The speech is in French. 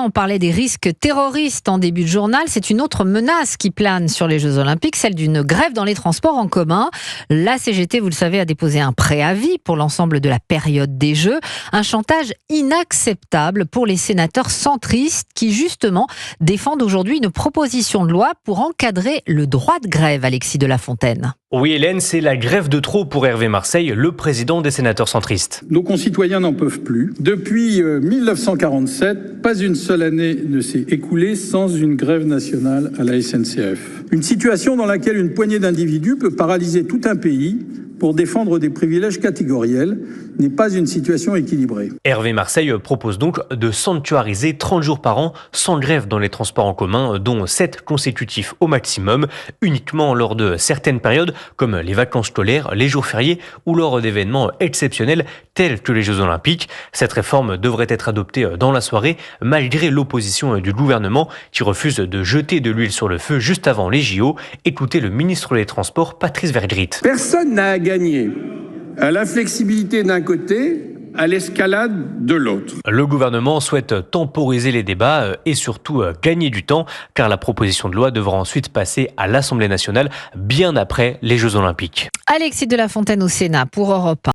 on parlait des risques terroristes en début de journal. C'est une autre menace qui plane sur les Jeux Olympiques, celle d'une grève dans les transports en commun. La CGT, vous le savez, a déposé un préavis pour l'ensemble de la période des Jeux. Un chantage inacceptable pour les sénateurs centristes qui, justement, défendent aujourd'hui une proposition de loi pour encadrer le droit de grève, Alexis de la Fontaine. Oui Hélène, c'est la grève de trop pour Hervé Marseille, le président des sénateurs centristes. Nos concitoyens n'en peuvent plus. Depuis 1947, pas une seule année ne s'est écoulée sans une grève nationale à la SNCF. Une situation dans laquelle une poignée d'individus peut paralyser tout un pays pour défendre des privilèges catégoriels n'est pas une situation équilibrée. Hervé Marseille propose donc de sanctuariser 30 jours par an sans grève dans les transports en commun, dont 7 consécutifs au maximum, uniquement lors de certaines périodes comme les vacances scolaires, les jours fériés ou lors d'événements exceptionnels tels que les Jeux Olympiques. Cette réforme devrait être adoptée dans la soirée malgré l'opposition du gouvernement qui refuse de jeter de l'huile sur le feu juste avant les JO. Écoutez le ministre des Transports, Patrice Vergrit. Personne n'a à gagner à l'inflexibilité d'un côté, à l'escalade de l'autre. Le gouvernement souhaite temporiser les débats et surtout gagner du temps, car la proposition de loi devra ensuite passer à l'Assemblée nationale bien après les Jeux Olympiques. Alexis de la Fontaine au Sénat pour Europe 1.